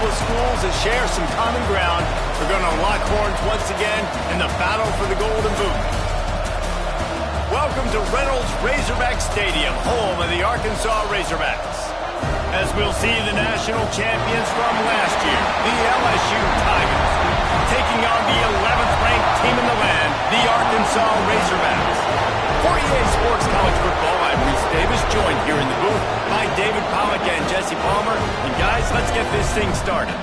of schools that share some common ground are going to lock horns once again in the battle for the Golden Boot. Welcome to Reynolds Razorback Stadium, home of the Arkansas Razorbacks. As we'll see the national champions from last year, the LSU Tigers, taking on the 11th ranked team in the land, the Arkansas Razorbacks. For EA Sports College Football, I'm Reese Davis, joined here in the booth by David Pollack and Jesse Palmer. And guys, let's get this thing started.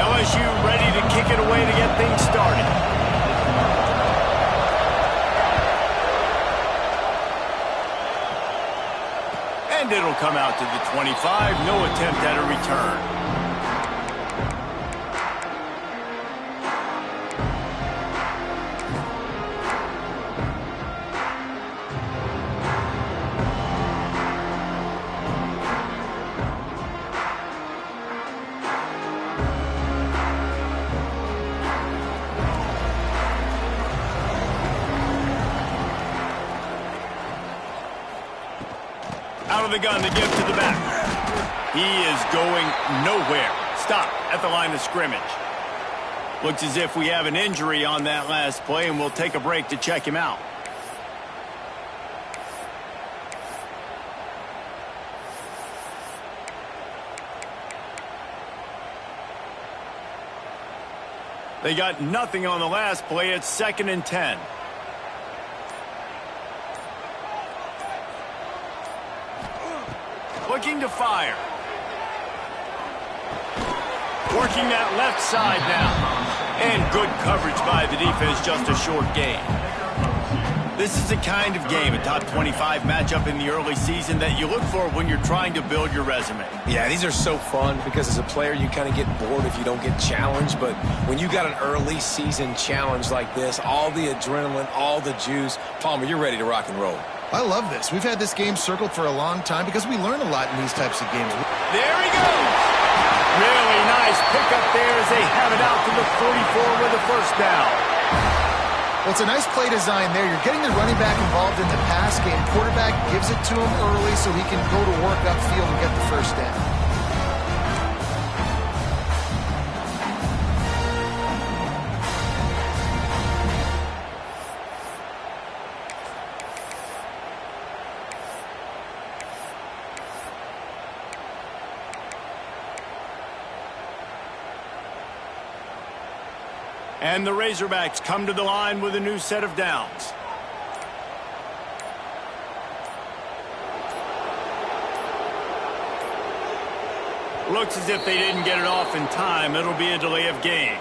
LSU ready to kick it away to get things started. And it'll come out to the 25. No attempt at a return. Out of the gun to give to the back. He is going nowhere. Stop at the line of scrimmage. Looks as if we have an injury on that last play, and we'll take a break to check him out. They got nothing on the last play. It's 2nd and 10. Looking to fire. Working that left side now. And good coverage by the defense, just a short gain. This is the kind of game, a top 25 matchup in the early season, that you look for when you're trying to build your resume. Yeah, these are so fun because as a player you kind of get bored if you don't get challenged, but when you got an early season challenge like this, all the adrenaline, all the juice, Palmer, you're ready to rock and roll. I love this. We've had this game circled for a long time because we learn a lot in these types of games. There he goes! Really nice pickup there as they have it out to the 44 with a first down. Well, it's a nice play design there. You're getting the running back involved in the pass game. Quarterback gives it to him early so he can go to work upfield and get the first down. And the Razorbacks come to the line with a new set of downs. Looks as if they didn't get it off in time. It'll be a delay of game.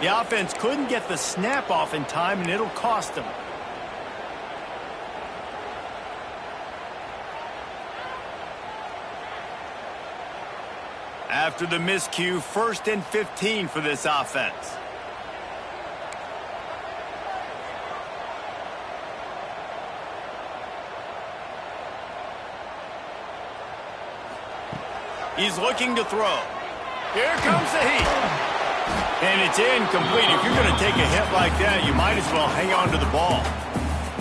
The offense couldn't get the snap off in time, and it'll cost them. After the miscue, 1st and 15 for this offense. He's looking to throw. Here comes the heat. And it's incomplete. If you're going to take a hit like that, you might as well hang on to the ball.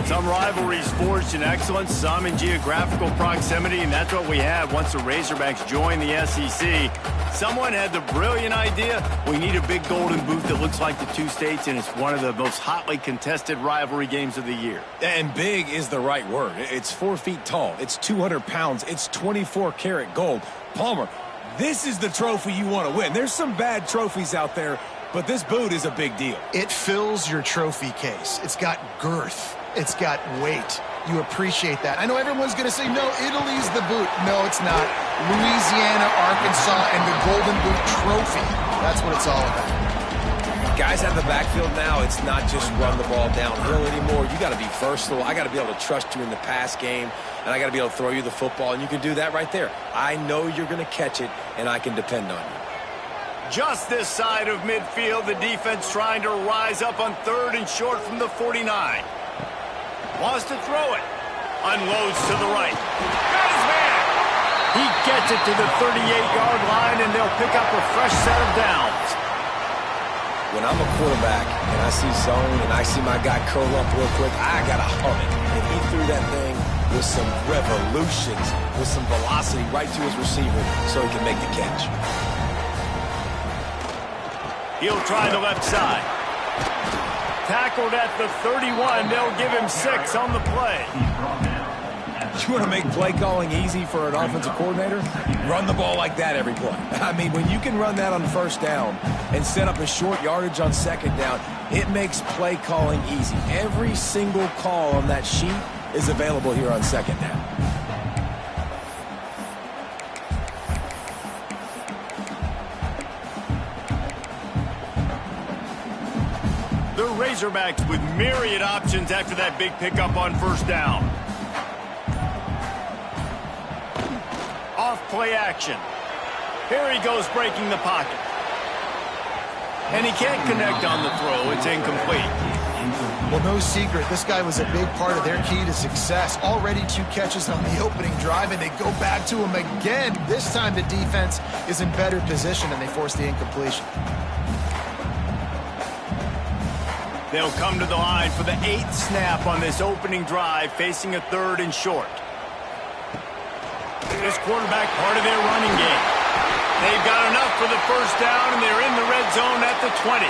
Some rivalries forged in excellence, some in geographical proximity, and that's what we had once the Razorbacks joined the SEC. Someone had the brilliant idea, we need a big golden boot that looks like the two states, and it's one of the most hotly contested rivalry games of the year. And big is the right word. It's 4 feet tall. It's 200 pounds. It's 24-karat gold. Palmer, this is the trophy you want to win. There's some bad trophies out there, but this boot is a big deal. It fills your trophy case. It's got girth. It's got weight. You appreciate that. I know everyone's going to say, no, Italy's the boot. No, it's not. Louisiana, Arkansas, and the Golden Boot Trophy. That's what it's all about. Guys have the backfield now. It's not just run the ball downhill anymore. You got to be versatile. I got to be able to trust you in the pass game, and I got to be able to throw you the football, and you can do that right there. I know you're going to catch it, and I can depend on you. Just this side of midfield, the defense trying to rise up on 3rd and short from the 49. Wants to throw it. Unloads to the right. Got his He gets it to the 38-yard line, and they'll pick up a fresh set of downs. When I'm a quarterback and I see zone and I see my guy curl up real quick, I got to hum it. And he threw that thing with some revolutions, with some velocity right to his receiver so he can make the catch. He'll try the left side. Tackled at the 31. They'll give him 6 on the play. You want to make play calling easy for an offensive coordinator? Run the ball like that every play. I mean, when you can run that on first down and set up a short yardage on second down, it makes play calling easy. Every single call on that sheet is available here on second down. The Razorbacks with myriad options after that big pickup on first down. Off play action. Here he goes breaking the pocket. And he can't connect on the throw. It's incomplete. Well, no secret, this guy was a big part of their key to success. Already 2 catches on the opening drive, and they go back to him again. This time the defense is in better position, and they force the incompletion. They'll come to the line for the 8th snap on this opening drive, facing a 3rd and short. This quarterback part of their running game. They've got enough for the first down, and they're in the red zone at the 20.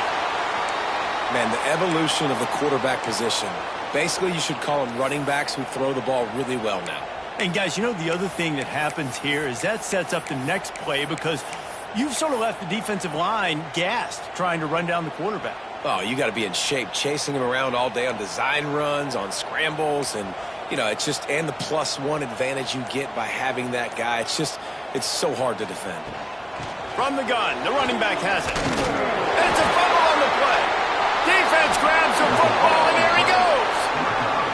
Man, the evolution of the quarterback position. Basically, you should call them running backs who throw the ball really well now. And guys, you know the other thing that happens here is that sets up the next play because you've sort of left the defensive line gassed trying to run down the quarterback. Oh, you got to be in shape, chasing him around all day on design runs, on scrambles, and, you know, it's just, and the +1 advantage you get by having that guy. It's so hard to defend. From the gun, the running back has it. And it's a fumble on the play. Defense grabs the football, and there he goes.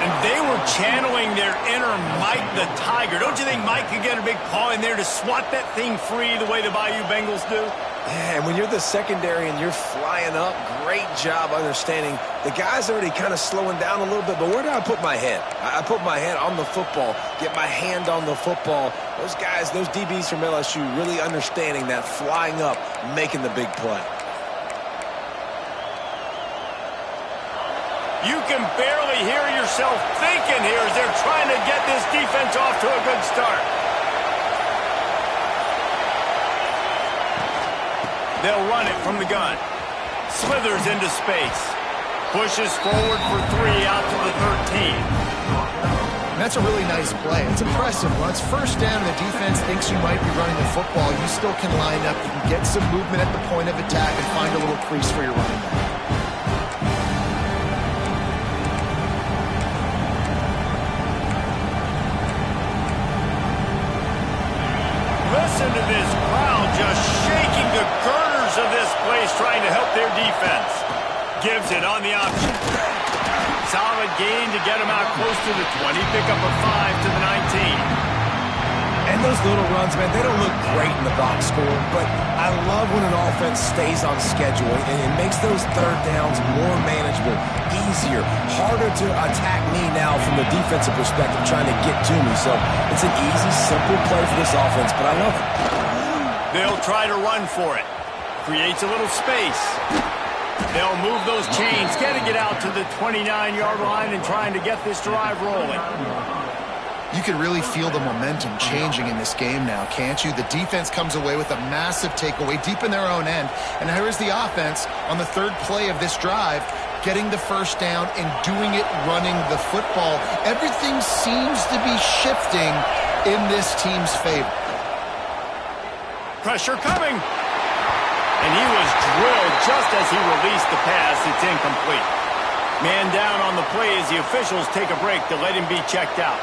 And they were channeling their inner Mike the Tiger. Don't you think Mike could get a big paw in there to swat that thing free the way the Bayou Bengals do? Yeah, and when you're the secondary and you're flying up, great job understanding. The guy's already kind of slowing down a little bit, but where do I put my head? I put my head on the football, get my hand on the football. Those guys, those DBs from LSU really understanding that flying up, making the big play. You can barely hear yourself thinking here as they're trying to get this defense off to a good start. They'll run it from the gun. Slithers into space. Pushes forward for 3 out to the 13. And that's a really nice play. It's impressive. When it's first down and the defense thinks you might be running the football, you still can line up. You can get some movement at the point of attack and find a little crease for your running back. Listen to this crowd just shaking the girders of this place trying to help their defense. Gives it on the option. Solid gain to get him out close to the 20. Pick up a 5 to the 19. And those little runs, man, they don't look great in the box score, but I love when an offense stays on schedule and it makes those third downs more manageable, easier, harder to attack me now from the defensive perspective trying to get to me. So it's an easy, simple play for this offense, but I love it. They'll try to run for it. Creates a little space. They'll move those chains, getting it out to the 29-yard line and trying to get this drive rolling. You can really feel the momentum changing in this game now, can't you? The defense comes away with a massive takeaway deep in their own end. And here is the offense on the 3rd play of this drive, getting the first down and doing it running the football. Everything seems to be shifting in this team's favor. Pressure coming. And he was drilled just as he released the pass. It's incomplete. Man down on the play as the officials take a break to let him be checked out.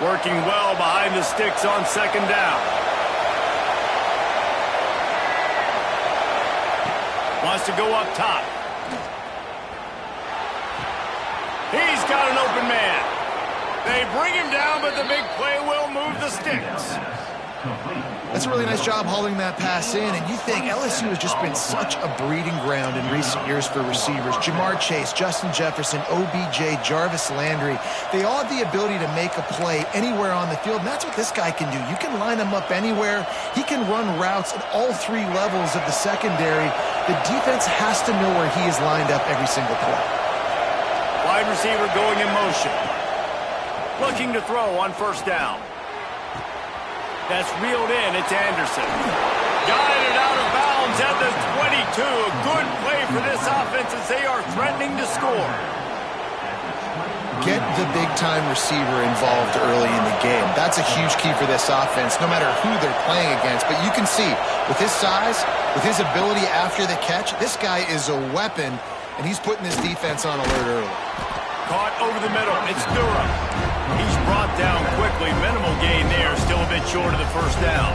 Working well behind the sticks on 2nd down. Wants to go up top. He's got an open man. They bring him down, but the big play will move the sticks. That's a really nice job hauling that pass in, and you think LSU has just been such a breeding ground in recent years for receivers. Jamar Chase, Justin Jefferson, OBJ, Jarvis Landry, they all have the ability to make a play anywhere on the field, and that's what this guy can do. You can line him up anywhere. He can run routes at all three levels of the secondary. The defense has to know where he is lined up every single play. Wide receiver going in motion. Looking to throw on first down. That's reeled in. It's Anderson. Guided out of bounds at the 22. A good play for this offense as they are threatening to score. Get the big-time receiver involved early in the game. That's a huge key for this offense, no matter who they're playing against. But you can see, with his size, with his ability after the catch, this guy is a weapon, and he's putting this defense on alert early. Caught over the middle. It's Durham. He's brought down quickly. Minimal gain there. Still a bit short of the first down.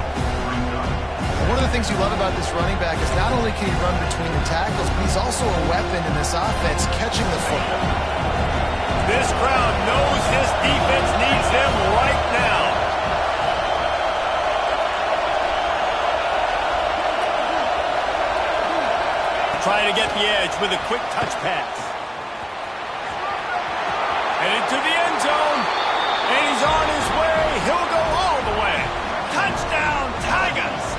One of the things you love about this running back is not only can he run between the tackles, but he's also a weapon in this offense catching the football. This crowd knows this defense needs them right now. Trying to get the edge with a quick touch pass. Headed to the end zone, and he's on his way. He'll go all the way. Touchdown, Tigers!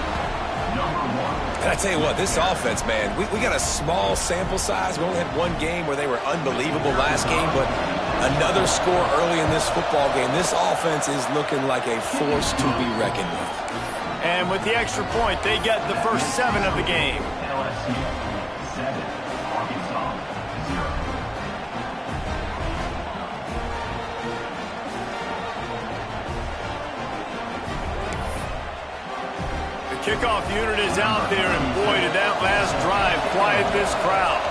And I tell you what, this offense, man, we got a small sample size. We only had one game where they were unbelievable last game, but another score early in this football game. This offense is looking like a force to be reckoned with. And with the extra point, they get the first 7 of the game. LSU 7, Arkansas 0. Kickoff unit is out there, and boy, did that last drive quiet this crowd.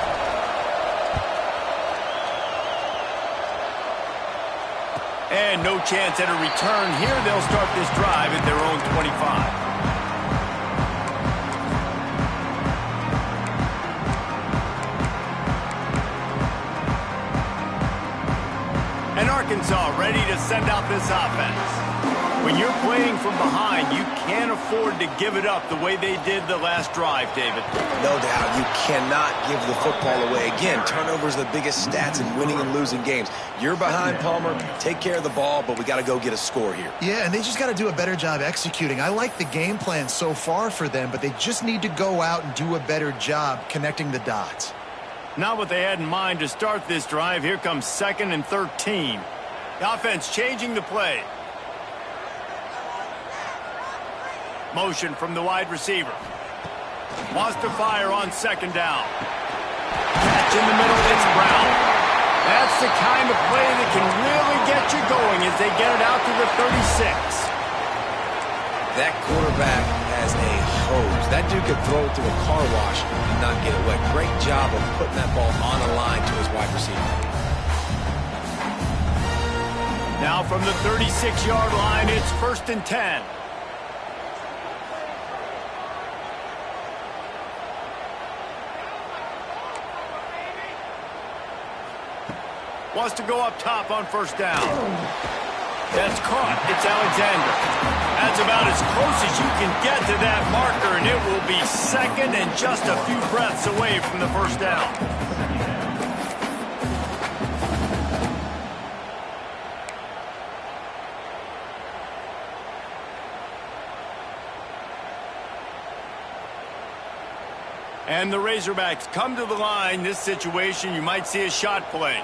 And no chance at a return here. They'll start this drive at their own 25. And Arkansas ready to send out this offense. When you're playing from behind, you can't afford to give it up the way they did the last drive, David. No doubt, you cannot give the football away. Again, turnovers are the biggest stats in winning and losing games. You're behind, Palmer. Take care of the ball, but we got to go get a score here. Yeah, and they just got to do a better job executing. I like the game plan so far for them, but they just need to go out and do a better job connecting the dots. Not what they had in mind to start this drive. Here comes 2nd and 13. The offense changing the play. Motion from the wide receiver. Wants to fire on 2nd down. Catch in the middle, it's Brown. That's the kind of play that can really get you going as they get it out to the 36. That quarterback has a hose. That dude could throw it through a car wash and not get it wet. Great job of putting that ball on a line to his wide receiver. Now from the 36-yard line, it's 1st and 10. Wants to go up top on 1st down. That's caught. It's Alexander. That's about as close as you can get to that marker, and it will be 2nd and just a few breaths away from the 1st down. And the Razorbacks come to the line. This situation, you might see a shot play.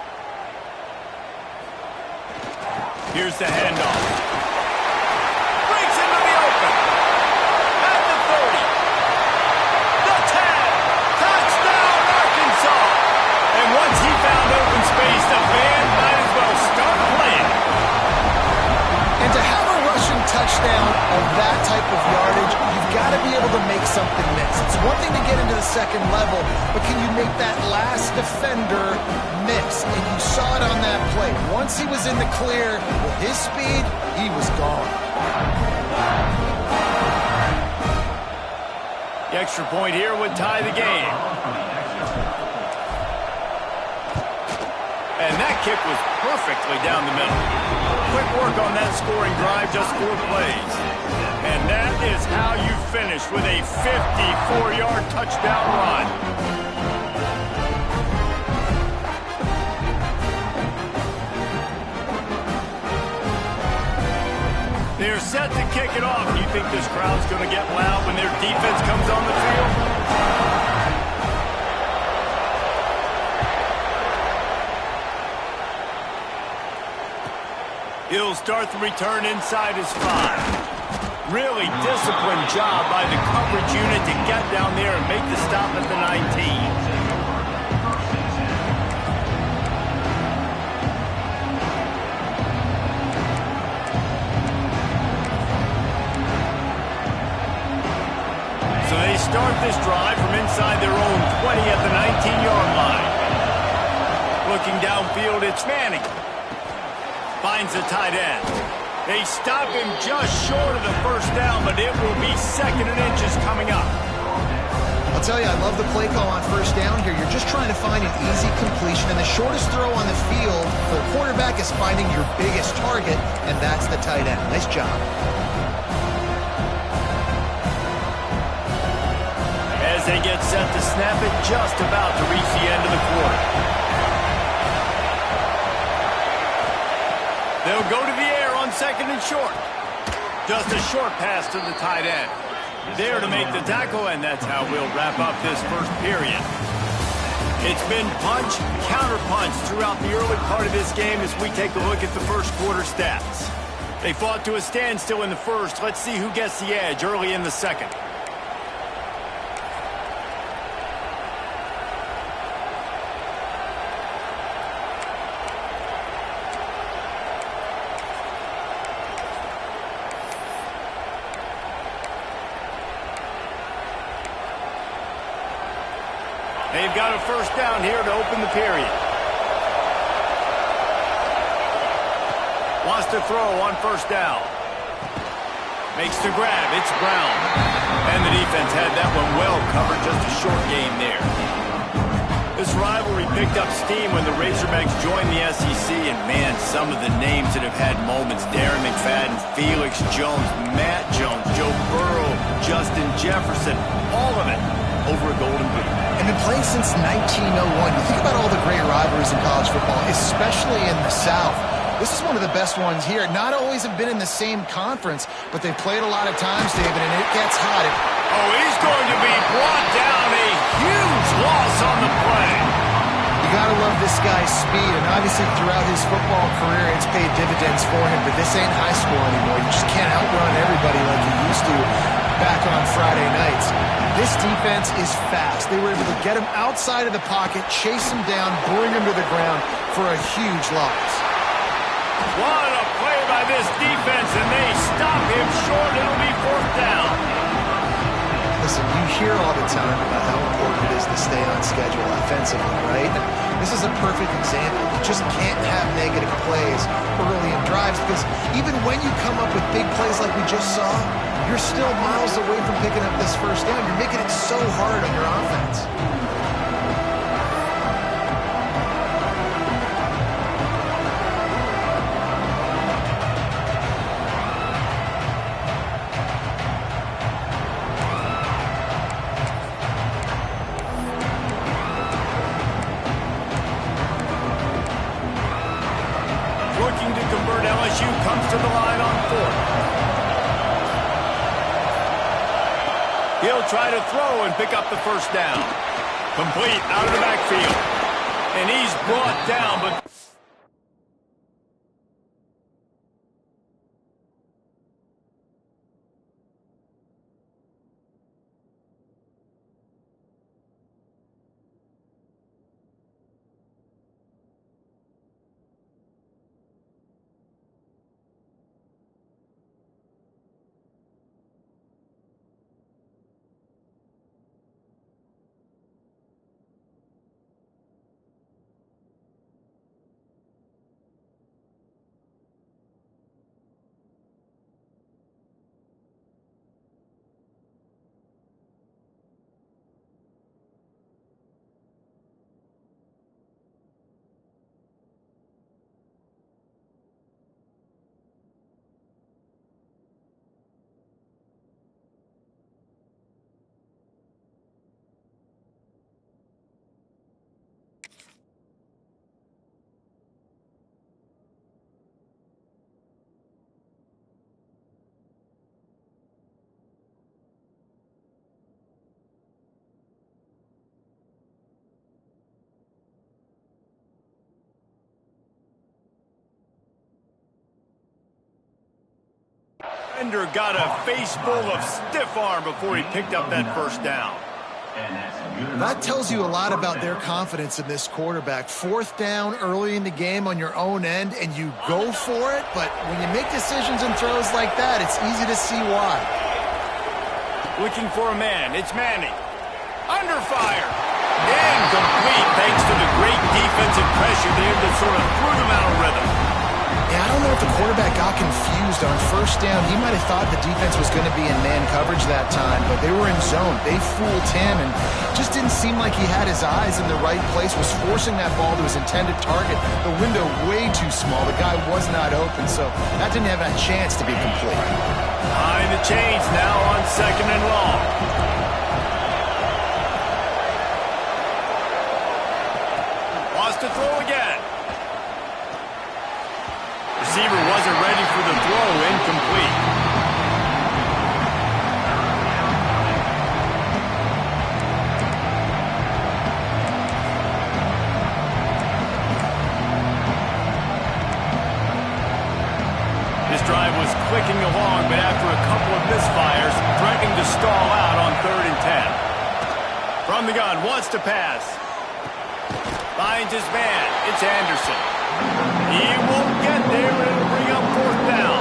Here's the handoff. Breaks into the open. At the 30. The 10. Touchdown, Arkansas. And once he found open space, the band might as well start playing. And to have a rushing touchdown of that type of yardage, you've got to be able to make something miss. It's one thing to get into the 2nd level, but can you make that last defender miss? And you saw it on that play. Once he was in the clear, with his speed, he was gone. The extra point here would tie the game. And that kick was perfectly down the middle. Quick work on that scoring drive, just 4 plays. And that is how you finish with a 54-yard touchdown run. They're set to kick it off. Do you think this crowd's going to get loud when their defense comes on the field? He'll start the return inside his 5. Really disciplined job by the coverage unit to get down there and make the stop at the 19. So they start this drive from inside their own 20 at the 19-yard line. Looking downfield, it's Manning. Finds the tight end. They stop him just short of the first down, but it will be 2nd and inches coming up. I'll tell you, I love the play call on first down here. You're just trying to find an easy completion, and the shortest throw on the field for a quarterback is finding your biggest target, and that's the tight end. Nice job. As they get set to snap it, just about to reach the end of the quarter. They'll go to the air on 2nd and short. Just a short pass to the tight end. There to make the tackle, and that's how we'll wrap up this first period. It's been punch, counter-punch throughout the early part of this game as we take a look at the first quarter stats. They fought to a standstill in the first. Let's see who gets the edge early in the second. They've got a first down here to open the period. Wants to throw on first down. Makes the grab. It's Brown. And the defense had that one well covered. Just a short gain there. This rivalry picked up steam when the Razorbacks joined the SEC. And, man, some of the names that have had moments. Darren McFadden, Felix Jones, Matt Jones, Joe Burrow, Justin Jefferson. All of it over a Golden Boot. And been playing since 1901. You think about all the great rivalries in college football, especially in the South. This is one of the best ones here. Not always have been in the same conference, but they've played a lot of times, David, and it gets hot. Oh, he's going to be brought down. A huge loss on the play. You got to love this guy's speed, and obviously throughout his football career, it's paid dividends for him, but this ain't high school anymore. You just can't outrun everybody like you used to back on Friday nights. This defense is fast. They were able to get him outside of the pocket, chase him down, bring him to the ground for a huge loss. What a play by this defense, and they stop him short. It'll be 4th down. Listen, you hear all the time about how important it is to stay on schedule offensively, right? This is a perfect example. You just can't have negative plays early in drives because even when you come up with big plays like we just saw, you're still miles away from picking up this first down. You're making it so hard on your offense. Looking to convert, LSU comes to the line on 4th. He'll try to throw and pick up the first down. Complete out of the backfield. And he's brought down, but Defender got a face full of stiff arm before he picked up that first down. That tells you a lot about their confidence in this quarterback. Fourth down early in the game on your own end, and you go for it, but when you make decisions and throws like that, it's easy to see why. Looking for a man. It's Manning. Under fire. Incomplete thanks to the great defensive pressure there that sort of threw them out of rhythm. Yeah, I don't know if the quarterback got confused on first down. He might have thought the defense was going to be in man coverage that time, but they were in zone. They fooled him and just didn't seem like he had his eyes in the right place, was forcing that ball to his intended target. The window way too small. The guy was not open, so that didn't have a chance to be complete. Behind the chains now on 2nd and long. Wants to throw again. Receiver wasn't ready for the throw, incomplete. This drive was clicking along, but after a couple of misfires, threatening to stall out on 3rd and 10. From the gun, wants to pass. Finds his man. It's Anderson. He won't get there, and it'll bring up 4th down.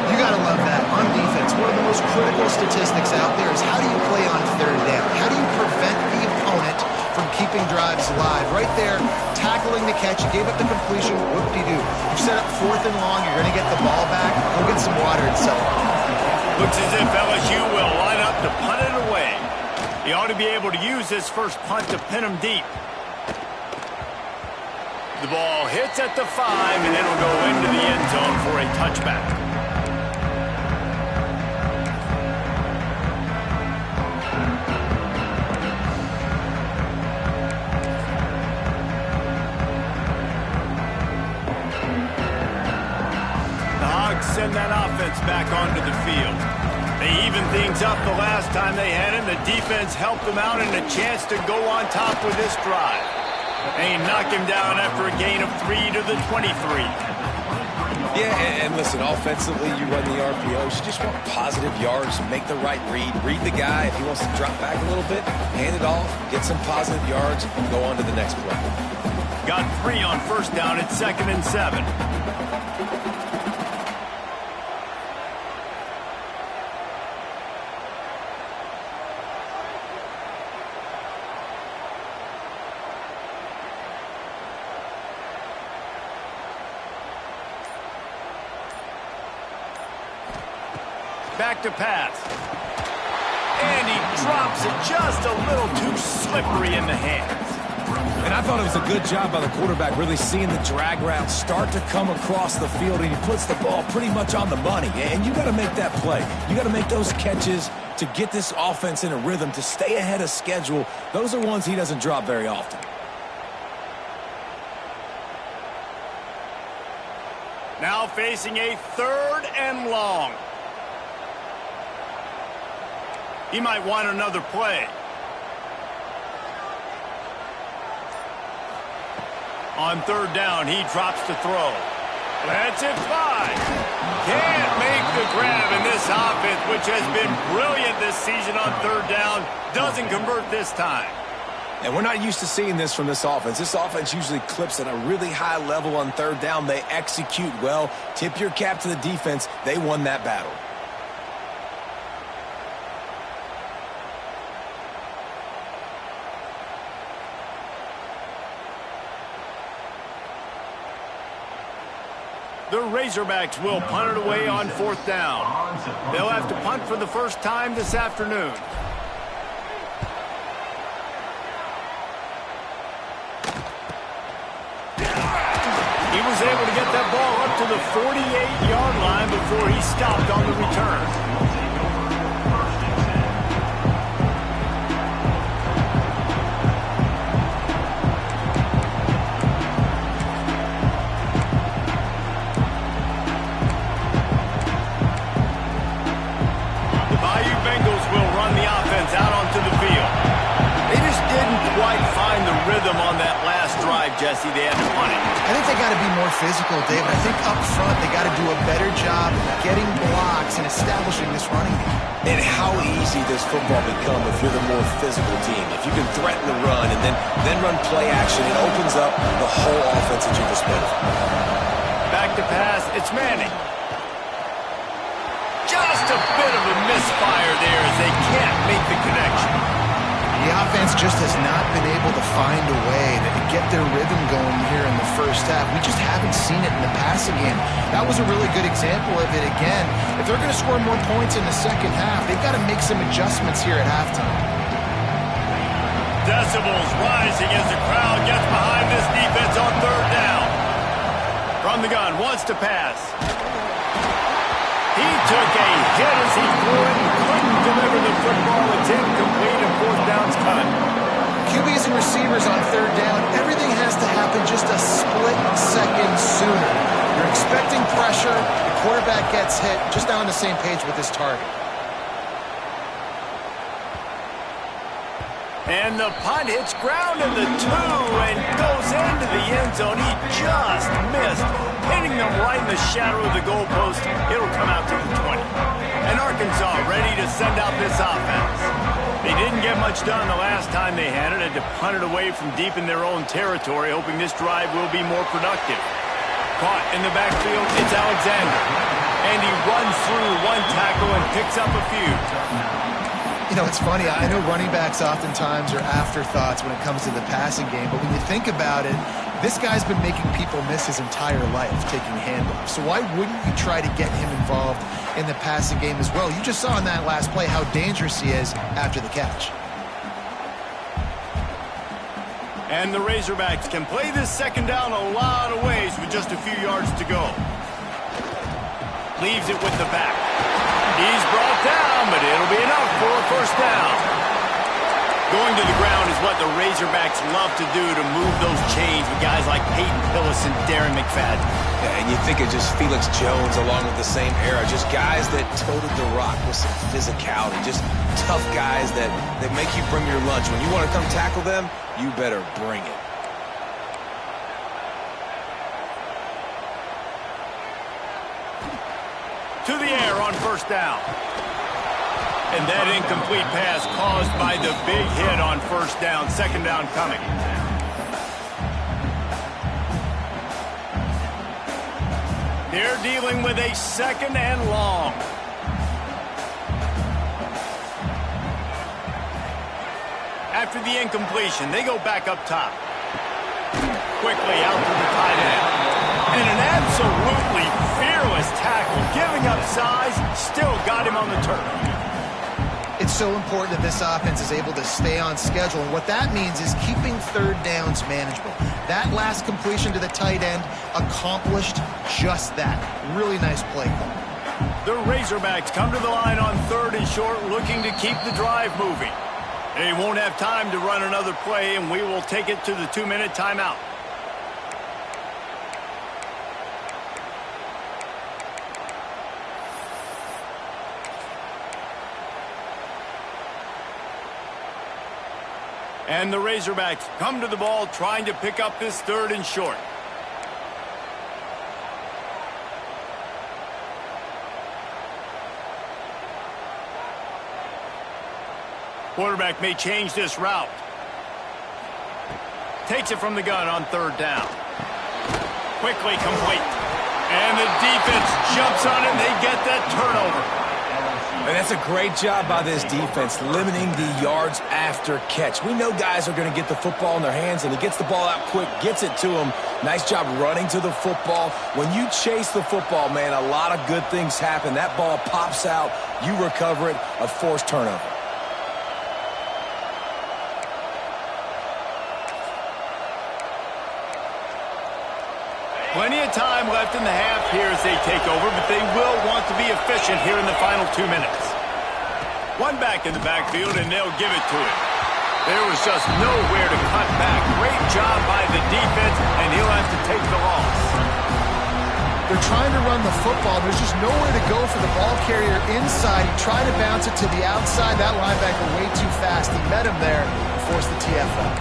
You got to love that. On defense, one of the most critical statistics out there is how do you play on 3rd down? How do you prevent the opponent from keeping drives alive? Right there, tackling the catch. You gave up the completion. Whoop-de-doo. You set up 4th and long. You're going to get the ball back. Go get some water and settle. Looks as if LSU will line up to punt it away. He ought to be able to use this first punt to pin him deep. The ball hits at the 5, and it'll go into the end zone for a touchback. The Hogs send that offense back onto the field. They evened things up the last time they had him. The defense helped them out and a chance to go on top with this drive. They knock him down after a gain of 3 to the 23. Yeah, and listen, offensively, you run the RPOs. You just want positive yards, make the right read. Read the guy. If he wants to drop back a little bit, hand it off, get some positive yards, and go on to the next play. Got 3 on first down at 2nd and 7. Back to pass. And he drops it just a little too slippery in the hands. And I thought it was a good job by the quarterback, really seeing the drag route start to come across the field, and he puts the ball pretty much on the money. And you got to make that play. You got to make those catches to get this offense in a rhythm, to stay ahead of schedule. Those are ones he doesn't drop very often. Now facing a 3rd and long. He might want another play. On 3rd down, he drops to throw. That's it, 5. Can't make the grab, and this offense, which has been brilliant this season on 3rd down, doesn't convert this time. And we're not used to seeing this from this offense. This offense usually clips at a really high level on 3rd down. They execute well. Tip your cap to the defense. They won that battle. The Razorbacks will punt it away on 4th down. They'll have to punt for the first time this afternoon. He was able to get that ball up to the 48-yard line before he stopped on the return. Out onto the field. They just didn't quite find the rhythm on that last drive, Jesse. They had to punt it. I think they got to be more physical, David. I think up front they got to do a better job getting blocks and establishing this running game. And how easy does football become if you're the more physical team? If you can threaten the run and then run play action, it opens up the whole offense at your disposal. Back to pass, it's Manning. Just a bit of a misfire there as they can't make the connection. The offense just has not been able to find a way to get their rhythm going here in the first half. We just haven't seen it in the passing game. That was a really good example of it again. If they're going to score more points in the second half, they've got to make some adjustments here at halftime. Decibels rising as the crowd gets behind this defense on third down. From the gun, wants to pass. He took a hit as he threw it and couldn't deliver the football. It's incomplete and fourth down's cut. QBs and receivers on third down, everything has to happen just a split second sooner. You're expecting pressure, the quarterback gets hit, just not on the same page with his target. And the punt hits ground in the 2 and goes into the end zone. He just missed, hitting them right in the shadow of the goalpost. It'll come out to the 20. And Arkansas ready to send out this offense. They didn't get much done the last time they had it. Had to punt it away from deep in their own territory, hoping this drive will be more productive. Caught in the backfield, it's Alexander. And he runs through one tackle and picks up a few. You know, it's funny. I know running backs oftentimes are afterthoughts when it comes to the passing game, but when you think about it, this guy's been making people miss his entire life taking handoffs. So why wouldn't you try to get him involved in the passing game as well? You just saw in that last play how dangerous he is after the catch. And the Razorbacks can play this second down a lot of ways with just a few yards to go. Leaves it with the back. He's brought down, but it'll be enough for a first down. Going to the ground is what the Razorbacks love to do to move those chains with guys like Peyton Hillis and Darren McFadden. Yeah, and you think of just Felix Jones along with the same era, just guys that toted the rock with some physicality, just tough guys that make you bring your lunch. When you want to come tackle them, you better bring it. To the air on first down. And that incomplete pass caused by the big hit on first down. Second down coming. They're dealing with a second and long. After the incompletion, they go back up top. Quickly out to the tight end. And an absolutely fearless tackle. Giving up size, still got him on the turf. It's so important that this offense is able to stay on schedule, and what that means is keeping third downs manageable. That last completion to the tight end accomplished just that. Really nice play call. The Razorbacks come to the line on third and short, looking to keep the drive moving. They won't have time to run another play, and we will take it to the 2-minute timeout. And the Razorbacks come to the ball trying to pick up this third and short. Quarterback may change this route. Takes it from the gun on third down. Quickly complete. And the defense jumps on it and they get that turnover. And that's a great job by this defense, limiting the yards after catch. We know guys are going to get the football in their hands, and he gets the ball out quick, gets it to them. Nice job running to the football. When you chase the football, man, a lot of good things happen. That ball pops out, you recover it, a forced turnover. Plenty of time left in the half here as they take over, but they will want to be efficient here in the final 2 minutes. One back in the backfield, and they'll give it to him. There was just nowhere to cut back. Great job by the defense, and he'll have to take the loss. They're trying to run the football. There's just nowhere to go for the ball carrier inside. He tried to bounce it to the outside. That linebacker way too fast. He met him there and forced the TFL.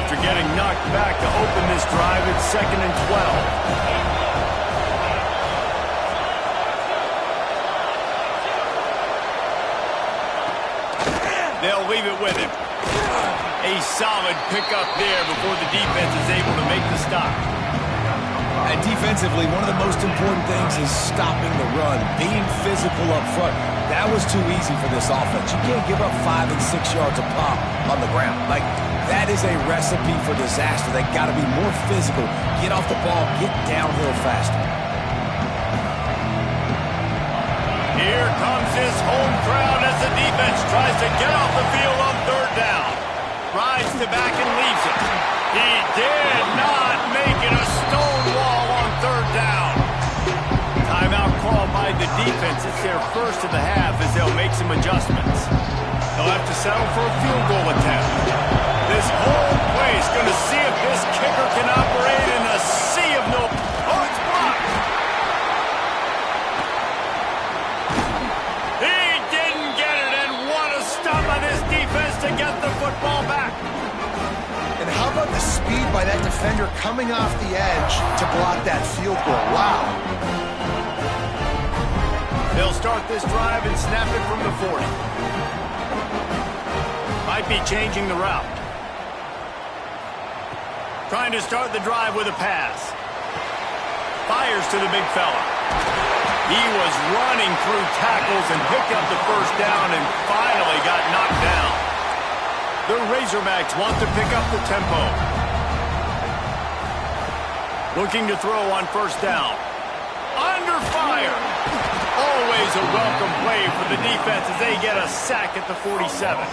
After They're getting knocked back to open this drive at 2nd and 12. They'll leave it with him. A solid pickup there before the defense is able to make the stop. And defensively, one of the most important things is stopping the run, being physical up front. That was too easy for this offense. You can't give up 5 and 6 yards a pop on the ground. Like, that is a recipe for disaster. They got to be more physical, get off the ball, get downhill faster. Here comes his home crowd as the defense tries to get off the field on 3rd down. Rides to back and leaves it. He did not make it a stone wall on 3rd down. Timeout called by the defense. It's their first of the half as they'll make some adjustments. They'll have to settle for a field goal attempt. This whole play is going to see if this kicker can operate in a sea of no... Oh, it's blocked! He didn't get it, and what a stop by this defense to get the football back. And how about the speed by that defender coming off the edge to block that field goal? Wow. They'll start this drive and snap it from the 40. Might be changing the route. Trying to start the drive with a pass. Fires to the big fella. He was running through tackles and picked up the 1st down and finally got knocked down. The Razorbacks want to pick up the tempo. Looking to throw on 1st down. Under fire. Always a welcome play for the defense as they get a sack at the 47.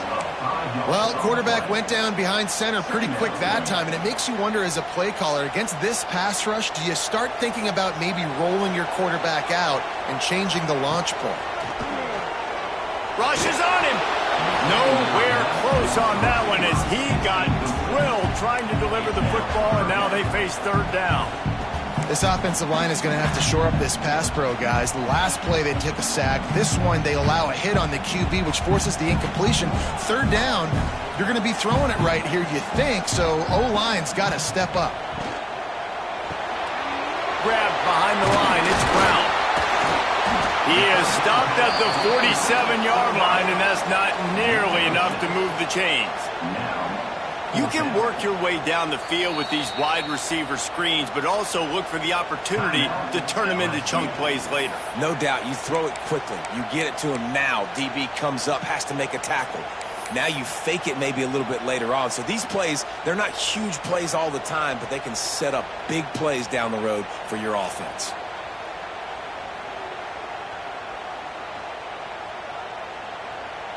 Well, quarterback went down behind center pretty quick that time, and it makes you wonder as a play caller, against this pass rush, do you start thinking about maybe rolling your quarterback out and changing the launch point? Rush is on him. Nowhere close on that one as he got drilled trying to deliver the football, and now they face 3rd down. This offensive line is going to have to shore up this pass pro, guys. The last play they took a sack. This one they allow a hit on the QB, which forces the incompletion. 3rd down, you're going to be throwing it right here, you think, so O-line's got to step up. Grabbed behind the line, it's Brown. He is stopped at the 47-yard line, and that's not nearly enough to move the chains. You can work your way down the field with these wide receiver screens, but also look for the opportunity to turn them into chunk plays later. No doubt, you throw it quickly. You get it to him now. DB comes up, has to make a tackle. Now you fake it maybe a little bit later on. So these plays, they're not huge plays all the time, but they can set up big plays down the road for your offense.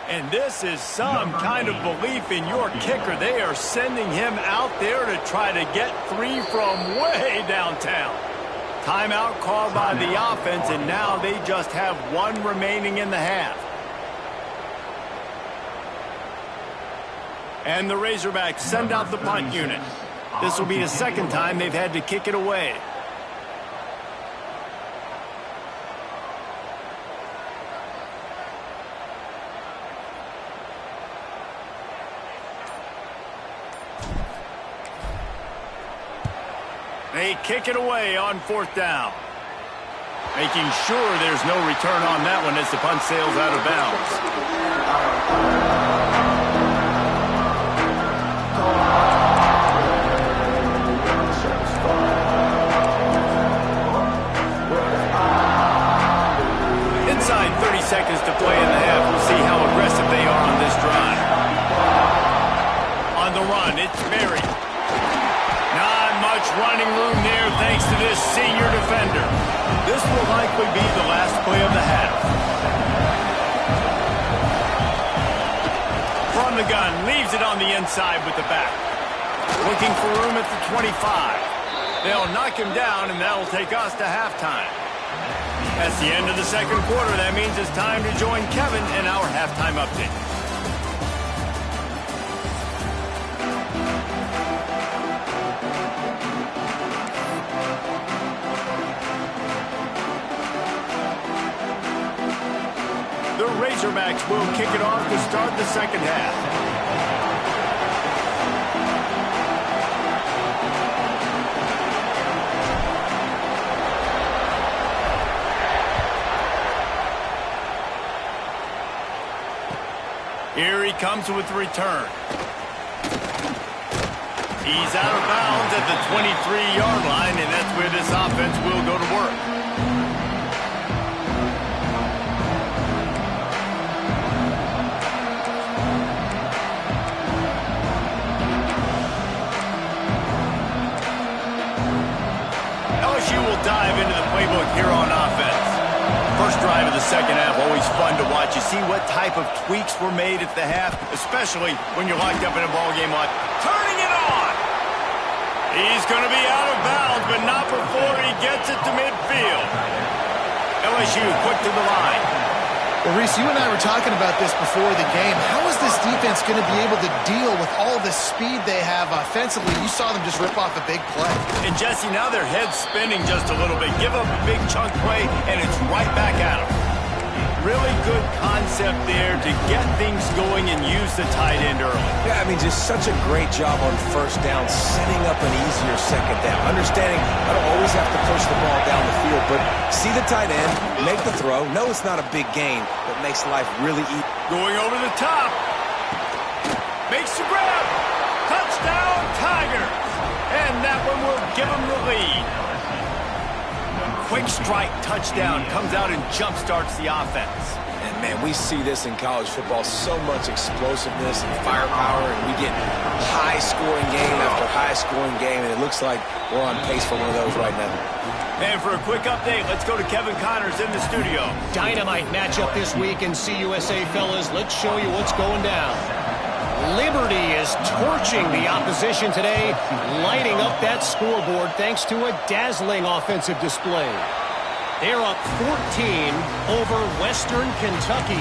And this is some kind of belief in your kicker. They are sending him out there to try to get 3 from way downtown. Timeout called by the offense, and now they just have 1 remaining in the half. And the Razorbacks send out the punt unit. This will be the 2nd time they've had to kick it away. They kick it away on 4th down. Making sure there's no return on that one as the punt sails out of bounds. Inside 30 seconds to play in the half. We'll see how aggressive they are on this drive. On the run, it's Berry. Much running room there thanks to this senior defender. This will likely be the last play of the half. From the gun, leaves it on the inside with the back. Looking for room at the 25. They'll knock him down, and that'll take us to halftime. That's the end of the 2nd quarter. That means it's time to join Kevin in our halftime update. The Razorbacks will kick it off to start the 2nd half. Here he comes with the return. He's out of bounds at the 23-yard line, and that's where this offense will go to work. LSU will dive into the playbook here on offense. First drive of the second half, always fun to watch. You see what type of tweaks were made at the half, especially when you're locked up in a ball game like turning it on. He's going to be out of bounds, but not before he gets it to midfield. LSU quick to the line. Well, Reese, you and I were talking about this before the game. How is this defense going to be able to deal with all the speed they have offensively? You saw them just rip off a big play. And, Jesse, now their head's spinning just a little bit. Give up a big chunk play, and it's right back at them. Really good concept there to get things going and use the tight end early. Yeah, I mean, just such a great job on first down, setting up an easier second down. Understanding I don't always have to push the ball down the field, but see the tight end, make the throw. No, it's not a big gain, but makes life really easy. Going over the top. Makes the grab. Touchdown, Tigers. And that one will give them the lead. Quick strike touchdown comes out and jump-starts the offense. And, man, we see this in college football, so much explosiveness and firepower, and we get high-scoring game after high-scoring game, and it looks like we're on pace for one of those right now. And for a quick update, let's go to Kevin Connors in the studio. Dynamite matchup this week in CUSA, fellas. Let's show you what's going down. Liberty is torching the opposition today, lighting up that scoreboard thanks to a dazzling offensive display. They're up 14 over Western Kentucky.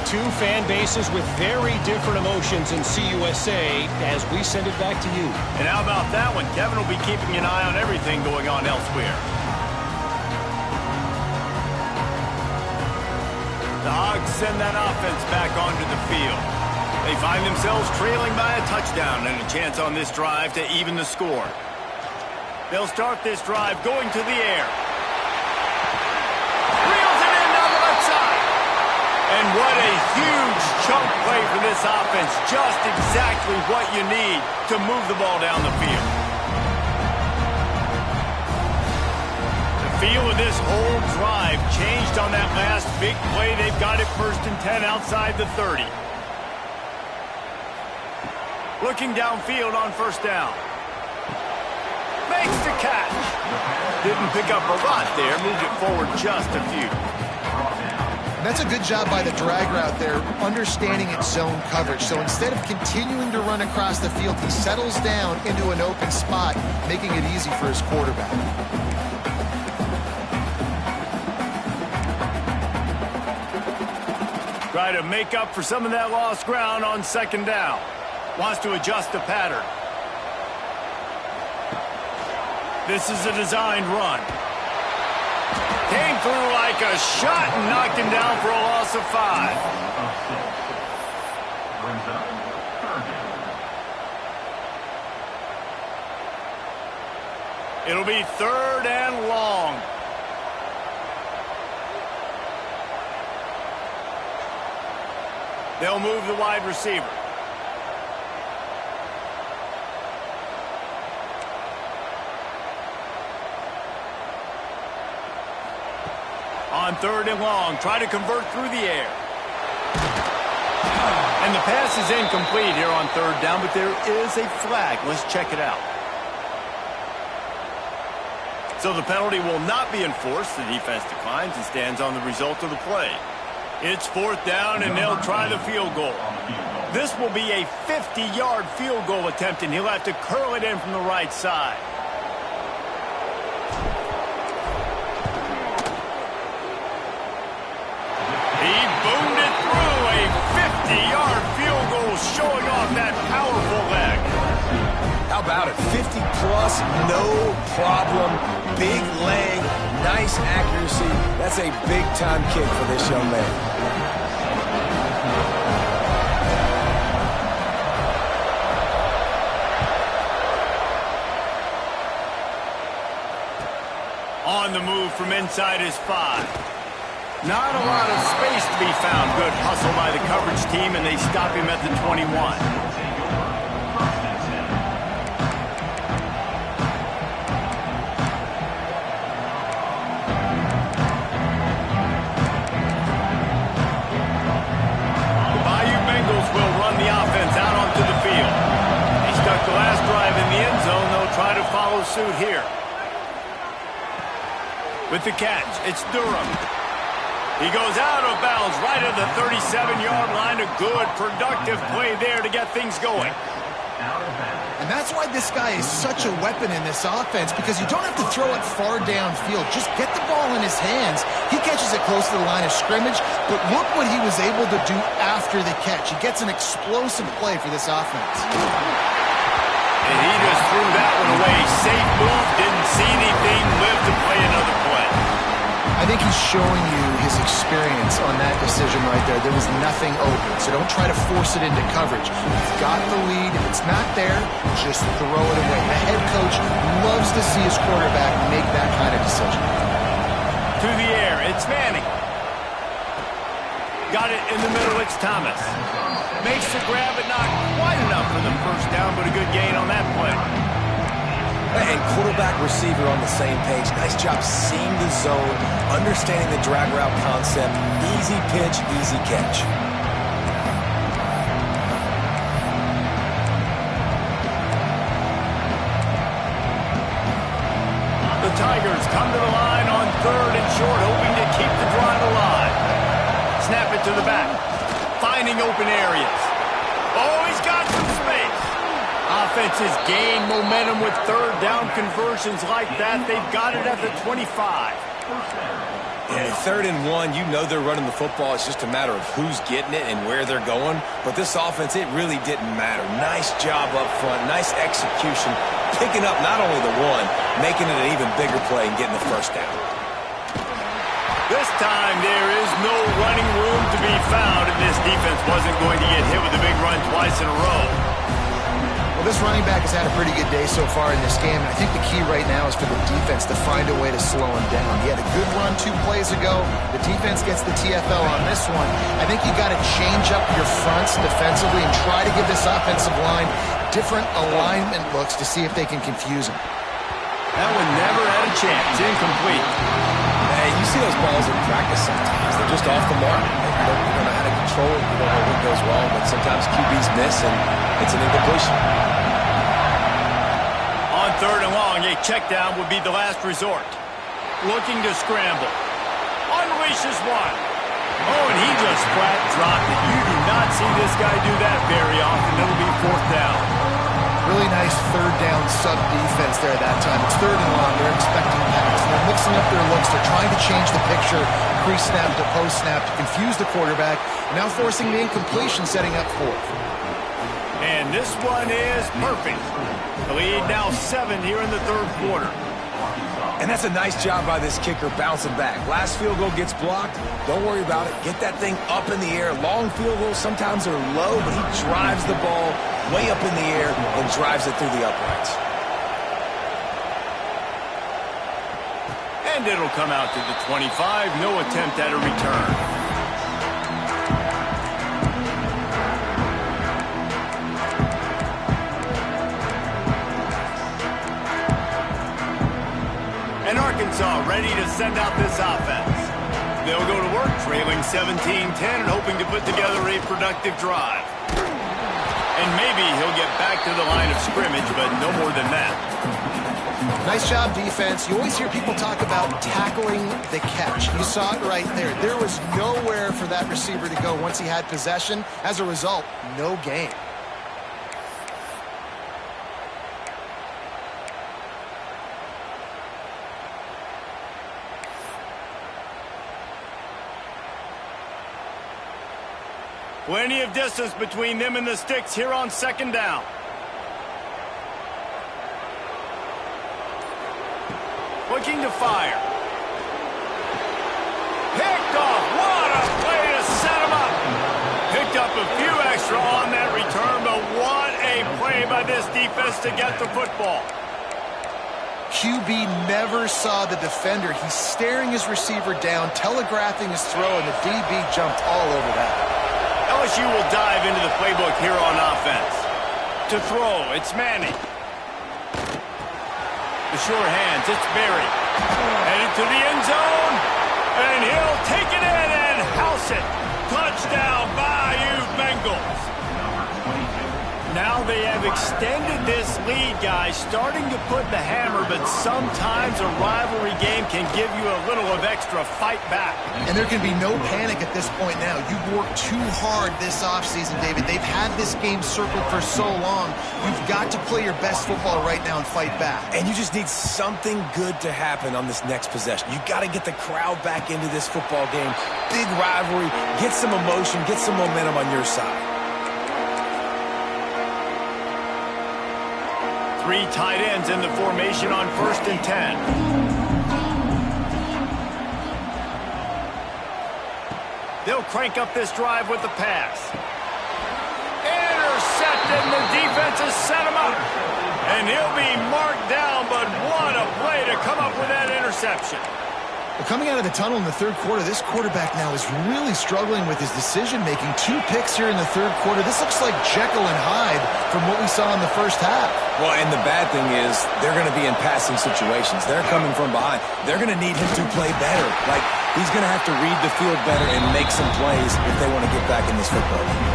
Two fan bases with very different emotions in CUSA as we send it back to you. And how about that one? Kevin will be keeping an eye on everything going on elsewhere. The Hogs send that offense back onto the field. They find themselves trailing by a touchdown and a chance on this drive to even the score. They'll start this drive going to the air. Reels it in down the left side. And what a huge chunk play for this offense. Just exactly what you need to move the ball down the field. The feel of this whole drive changed on that last big play. They've got it 1st and 10 outside the 30. Looking downfield on first down. Makes the catch. Didn't pick up a lot there. Moved it forward just a few. That's a good job by the drag route there, understanding its zone coverage. So instead of continuing to run across the field, he settles down into an open spot, making it easy for his quarterback. Try to make up for some of that lost ground on second down. Wants to adjust the pattern. This is a designed run. Came through like a shot and knocked him down for a loss of 5. Brings up third down. It'll be 3rd and long. They'll move the wide receiver. On 3rd and long, try to convert through the air. And the pass is incomplete here on 3rd down, but there is a flag. Let's check it out. So the penalty will not be enforced. The defense declines and stands on the result of the play. It's 4th down, and they'll try the field goal. This will be a 50-yard field goal attempt, and he'll have to curl it in from the right side. He boomed it through. A 50-yard field goal showing off that powerful leg. How about it? 50-plus, no problem. Big leg, nice accuracy. That's a big-time kick for this young man. On the move from inside his 5. Not a lot of space to be found. Good hustle by the coverage team, and they stop him at the 21. Will run the offense out onto the field. He stuck the last drive in the end zone. They'll try to follow suit here. With the catch, it's Durham. He goes out of bounds right at the 37-yard line. A good, productive play there to get things going. And that's why this guy is such a weapon in this offense, because you don't have to throw it far downfield. Just get the ball in his hands. He catches it close to the line of scrimmage, but look what he was able to do after the catch. He gets an explosive play for this offense. And he just threw that one away. Safe move, didn't see anything, lived to play another play. I think he's showing you his experience on that decision right there. There was nothing open, so don't try to force it into coverage. You've got the lead. If it's not there, just throw it away. The head coach loves to see his quarterback make that kind of decision. To the air, it's Manning. Got it in the middle, it's Thomas. Makes the grab, but not quite enough for the first down, but a good gain on that play. And quarterback, receiver on the same page. Nice job seeing the zone, understanding the drag route concept. Easy pitch, easy catch. The Tigers come to the line on 3rd and short, hoping to keep the drive alive. Snap it to the back. Finding open areas. Oh, he's got some space. Offenses gain momentum with 3rd down conversions like that. They've got it at the 25. And 3rd and 1, you know they're running the football. It's just a matter of who's getting it and where they're going. But this offense, it really didn't matter. Nice job up front. Nice execution. Picking up not only the one, making it an even bigger play and getting the first down. This time there is no running room to be found, and this defense wasn't going to get hit with a big run twice in a row. Well, this running back has had a pretty good day so far in this game, and I think the key right now is for the defense to find a way to slow him down. He had a good run 2 plays ago. The defense gets the TFL on this one. I think you got to change up your fronts defensively and try to give this offensive line different alignment looks to see if they can confuse him. That one never had a chance. Incomplete. Hey, you see those balls in practice sometimes. They're just off the mark. You don't know how to control it. You don't know what goes wrong, but sometimes QBs miss, and it's an incompletion. On 3rd and long, a check down would be the last resort. Looking to scramble. Unleashes one. Oh, and he just flat dropped it. You do not see this guy do that very often. It'll be 4th down. Really nice 3rd down sub-defense there that time. It's 3rd and long. They're expecting pass. They're mixing up their looks. They're trying to change the picture, pre-snap to post-snap, to confuse the quarterback. Now forcing the incompletion, setting up 4th. And this one is perfect. The lead now 7 here in the 3rd quarter. And that's a nice job by this kicker bouncing back. Last field goal gets blocked. Don't worry about it. Get that thing up in the air. Long field goals sometimes are low, but he drives the ball way up in the air and drives it through the uprights. And it'll come out to the 25. No attempt at a return. And Arkansas ready to send out this offense. They'll go to work trailing 17-10 and hoping to put together a productive drive. And maybe he'll get back to the line of scrimmage, but no more than that. Nice job, defense. You always hear people talk about tackling the catch. You saw it right there. There was nowhere for that receiver to go once he had possession. As a result, no gain. Plenty of distance between them and the sticks here on 2nd down. Looking to fire. Picked off. What a play to set him up. Picked up a few extra on that return, but what a play by this defense to get the football. QB never saw the defender. He's staring his receiver down, telegraphing his throw, and the DB jumped all over that. LSU will dive into the playbook here on offense. To throw, it's Manning. The sure hands, it's Berry. Headed to the end zone, and he'll take it in and house it. Touchdown, Bayou Bengals. Now they have extended this lead, guys, starting to put the hammer, but sometimes a rivalry game can give you a little of extra fight back. And there can be no panic at this point now. You've worked too hard this offseason, David. They've had this game circled for so long. You've got to play your best football right now and fight back. And you just need something good to happen on this next possession. You got to get the crowd back into this football game. Big rivalry, get some emotion, get some momentum on your side. 3 tight ends in the formation on 1st and 10. They'll crank up this drive with the pass. Intercepted, and the defense has set him up. And he'll be marked down, but what a play to come up with that interception. Well, coming out of the tunnel in the third quarter, this quarterback now is really struggling with his decision-making. 2 picks here in the third quarter. This looks like Jekyll and Hyde from what we saw in the first half. Well, and the bad thing is they're going to be in passing situations. They're coming from behind. They're going to need him to play better. Like, he's going to have to read the field better and make some plays if they want to get back in this football game.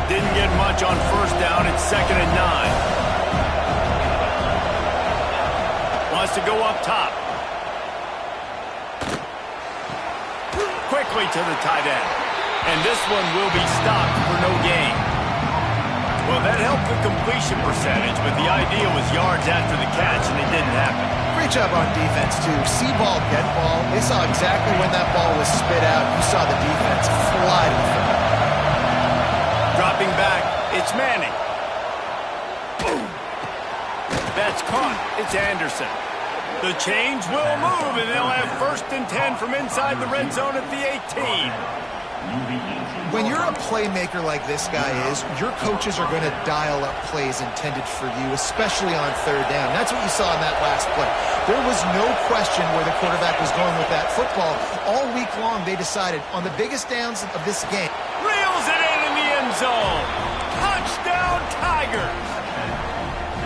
Didn't get much on 1st down. It's 2nd and 9. Wants to go up top. Quickly to the tight end. And this one will be stopped for no gain. Well, that helped the completion percentage, but the idea was yards after the catch, and it didn't happen. Great job on defense, too. See ball, get ball. They saw exactly when that ball was spit out. You saw the defense fly to the field. Dropping back, it's Manning. Boom. That's caught. It's Anderson. The chains will move, and they'll have 1st and 10 from inside the red zone at the 18. When you're a playmaker like this guy is, your coaches are going to dial up plays intended for you, especially on 3rd down. That's what you saw in that last play. There was no question where the quarterback was going with that football. All week long, they decided on the biggest downs of this game. Reels it in the end zone. Touchdown, Tigers.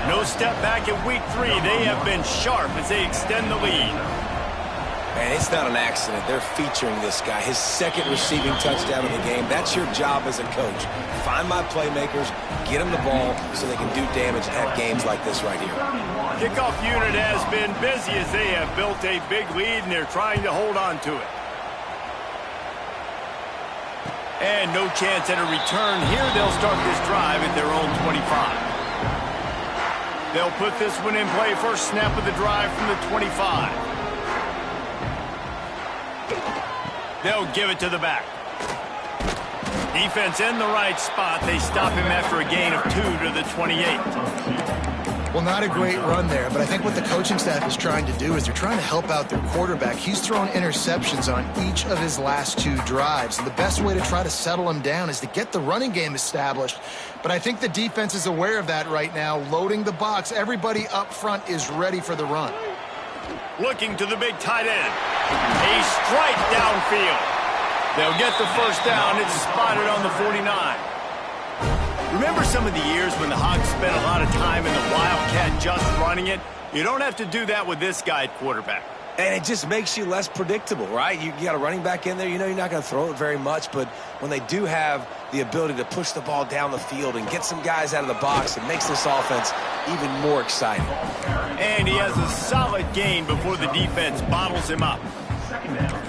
No step back at week 3. They have been sharp as they extend the lead. Man, it's not an accident. They're featuring this guy. His 2nd receiving touchdown of the game. That's your job as a coach. Find my playmakers, get them the ball so they can do damage and have games like this right here. Kickoff unit has been busy as they have built a big lead, and they're trying to hold on to it. And no chance at a return here. They'll start this drive at their own 25. They'll put this one in play. First snap of the drive from the 25. They'll give it to the back. Defense in the right spot. They stop him after a gain of 2 to the 28. Well, not a great run there, but I think what the coaching staff is trying to do is they're trying to help out their quarterback. He's thrown interceptions on each of his last 2 drives, and the best way to try to settle him down is to get the running game established. But I think the defense is aware of that right now, loading the box. Everybody up front is ready for the run. Looking to the big tight end. A strike downfield. They'll get the first down. It's spotted on the 49. Remember some of the years when the Hogs spent a lot of time in the Wildcat just running it? You don't have to do that with this guy at quarterback. And it just makes you less predictable, right? You got a running back in there. You know you're not going to throw it very much, but when they do have the ability to push the ball down the field and get some guys out of the box, it makes this offense even more exciting. And he has a solid gain before the defense bottles him up.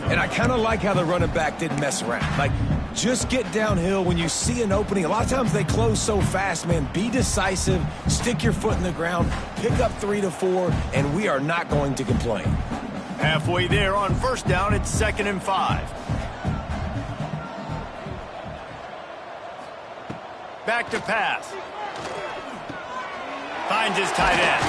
And I kind of like how the running back didn't mess around. Like, just get downhill when you see an opening. A lot of times they close so fast, man. Be decisive, stick your foot in the ground, pick up 3 to 4, and we are not going to complain. Halfway there on first down, it's 2nd and 5. Back to pass. Finds his tight end.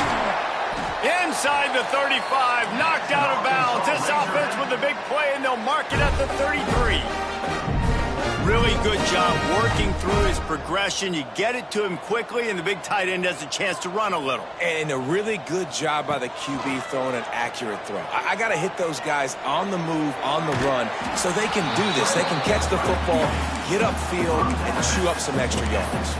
Inside the 35, knocked out of bounds. This offense with a big play, and they'll mark it at the 33. really good job working through his progression. You get it to him quickly, and the big tight end has a chance to run a little. And a really good job by the QB throwing an accurate throw. I got to hit those guys on the move, on the run, so they can do this. They can catch the football, get upfield, and chew up some extra yards.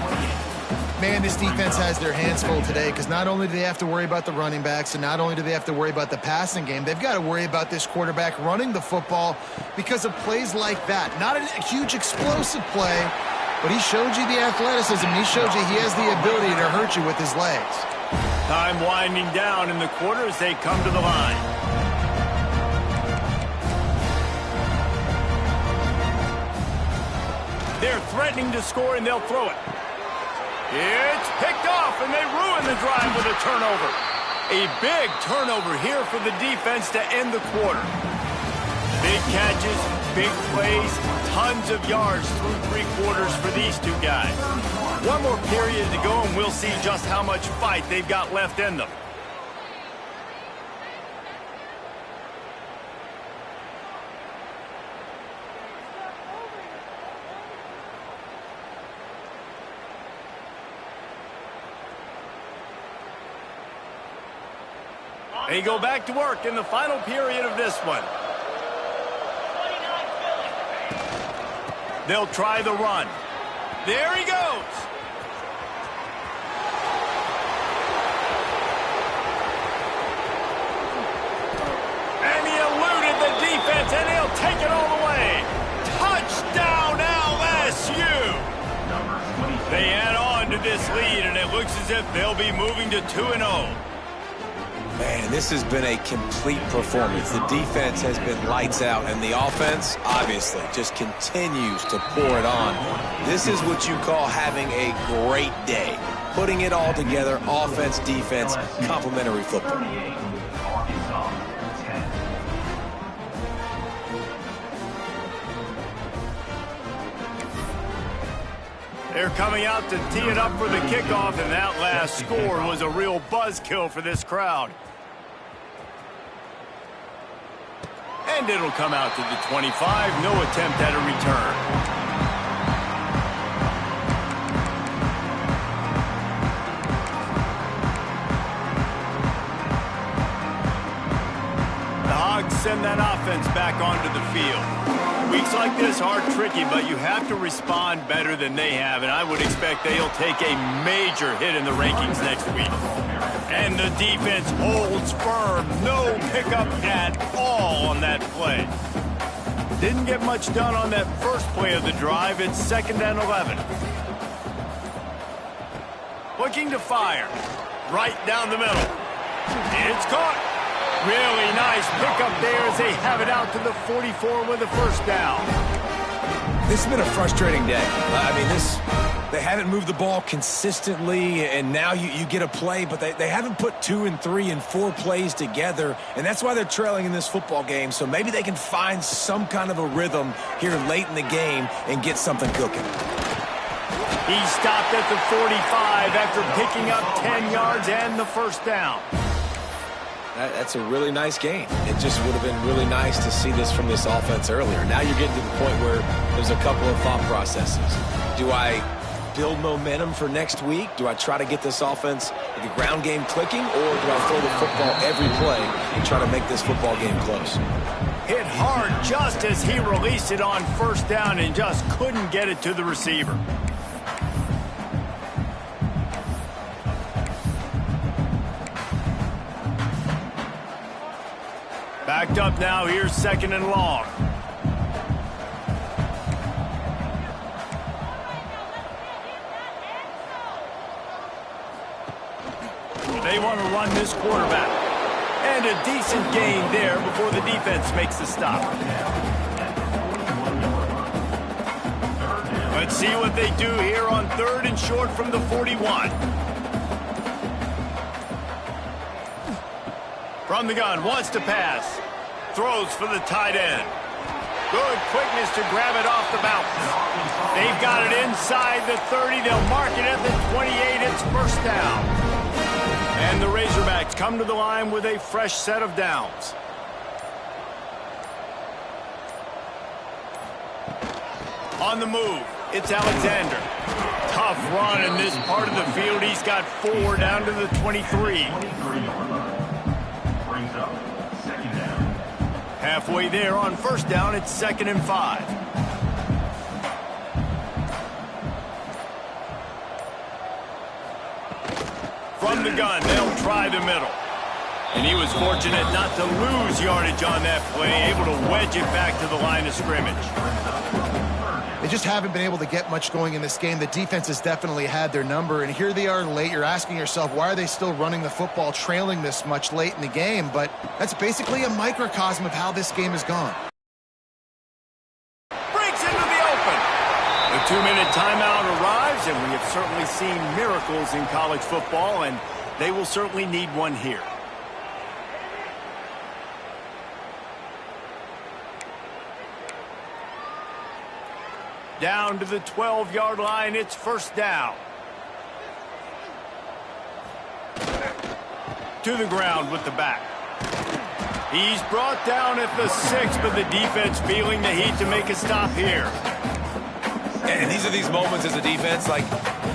Man, this defense has their hands full today because not only do they have to worry about the running backs and not only do they have to worry about the passing game, they've got to worry about this quarterback running the football because of plays like that. Not a huge explosive play, but he showed you the athleticism. He showed you he has the ability to hurt you with his legs. Time winding down in the quarter as they come to the line. They're threatening to score, and they'll throw it. It's picked off, and they ruin the drive with a turnover. A big turnover here for the defense to end the quarter. Big catches, big plays, tons of yards through 3 quarters for these two guys. One more period to go, and we'll see just how much fight they've got left in them. They go back to work in the final period of this one. They'll try the run. There he goes. And he eluded the defense, and he'll take it all the way. Touchdown, LSU. They add on to this lead, and it looks as if they'll be moving to 2-0. Man, this has been a complete performance. The defense has been lights out, and the offense, obviously, just continues to pour it on. This is what you call having a great day. Putting it all together, offense, defense, complementary football. They're coming out to tee it up for the kickoff, and that last score was a real buzzkill for this crowd. And it'll come out to the 25. No attempt at a return. The Hogs send that offense back onto the field. Weeks like this are tricky, but you have to respond better than they have, and I would expect they'll take a major hit in the rankings next week. And the defense holds firm. No pickup at all on that play. Didn't get much done on that first play of the drive. It's 2nd and 11. Looking to fire. Right down the middle. It's caught. Really nice pickup there as they have it out to the 44 with a first down. This has been a frustrating day. They haven't moved the ball consistently, and now you get a play, but they haven't put 2 and 3 and 4 plays together, and that's why they're trailing in this football game. So maybe they can find some kind of a rhythm here late in the game and get something cooking. He stopped at the 45 after picking up 10 yards and the first down. That's a really nice game. It just would have been really nice to see this from this offense earlier. Now you're getting to the point where there's a couple of thought processes. Do I build momentum for next week? Do I try to get this offense, the ground game clicking, or do I throw the football every play and try to make this football game close? Hit hard just as he released it on first down and just couldn't get it to the receiver. Backed up now, here's 2nd and long. They want to run this quarterback. And a decent gain there before the defense makes the stop. Let's see what they do here on 3rd and short from the 41. From the gun, wants to pass. Throws for the tight end. Good quickness to grab it off the bounce. They've got it inside the 30. They'll mark it at the 28. It's first down. And the Razorbacks come to the line with a fresh set of downs. On the move, it's Alexander. Tough run in this part of the field. He's got 4 down to the 23. 23 brings up second down. Halfway there on first down, it's 2nd and 5. From the gun, they'll try the middle. And he was fortunate not to lose yardage on that play, able to wedge it back to the line of scrimmage. They just haven't been able to get much going in this game. The defense has definitely had their number, and here they are late. You're asking yourself, why are they still running the football, trailing this much late in the game? But that's basically a microcosm of how this game has gone. Breaks into the open. The 2-minute timeout arrives, and we have certainly seen miracles in college football, and they will certainly need one here. Down to the 12-yard line, it's first down. To the ground with the back. He's brought down at the 6, but the defense feeling the heat to make a stop here. And these are these moments as a defense, like,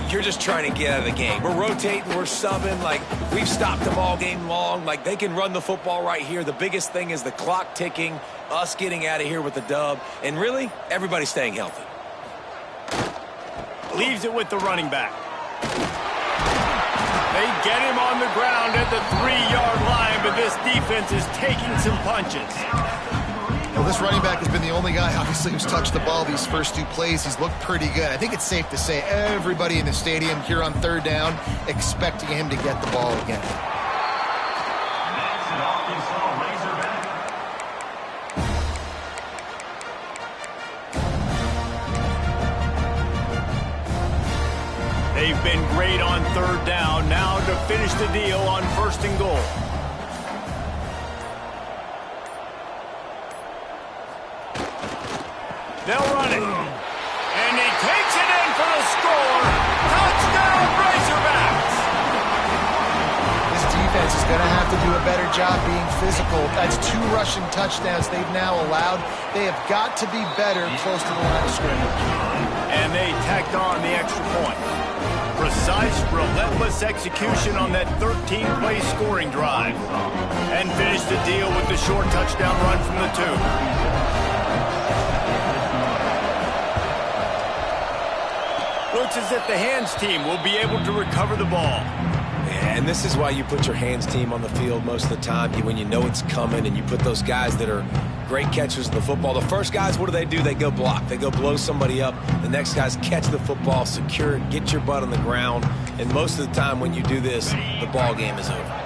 you're just trying to get out of the game. We're rotating, we're subbing, like, we've stopped them all game long. Like, they can run the football right here. The biggest thing is the clock ticking, us getting out of here with the dub, and really, everybody staying healthy. Leaves it with the running back. They get him on the ground at the 3-yard line, but this defense is taking some punches. Well, this running back has been the only guy, obviously, who's touched the ball these first 2 plays. He's looked pretty good. I think it's safe to say everybody in the stadium here on 3rd down expecting him to get the ball again. That's an Arkansas Razorback. They've been great on 3rd down. Now to finish the deal on 1st and goal. They'll run it. And he takes it in for the score. Touchdown, Razorbacks! This defense is going to have to do a better job being physical. That's 2 rushing touchdowns they've now allowed. They have got to be better close to the line of scrimmage. And they tacked on the extra point. Precise, relentless execution on that 13-play scoring drive. And finished the deal with the short touchdown run from the 2. Looks as if the hands team will be able to recover the ball. Yeah, and this is why you put your hands team on the field most of the time, when you know it's coming, and you put those guys that are great catchers of the football. The first guys, what do? They go block. They go blow somebody up. The next guys catch the football, secure it, get your butt on the ground. And most of the time when you do this, the ball game is over.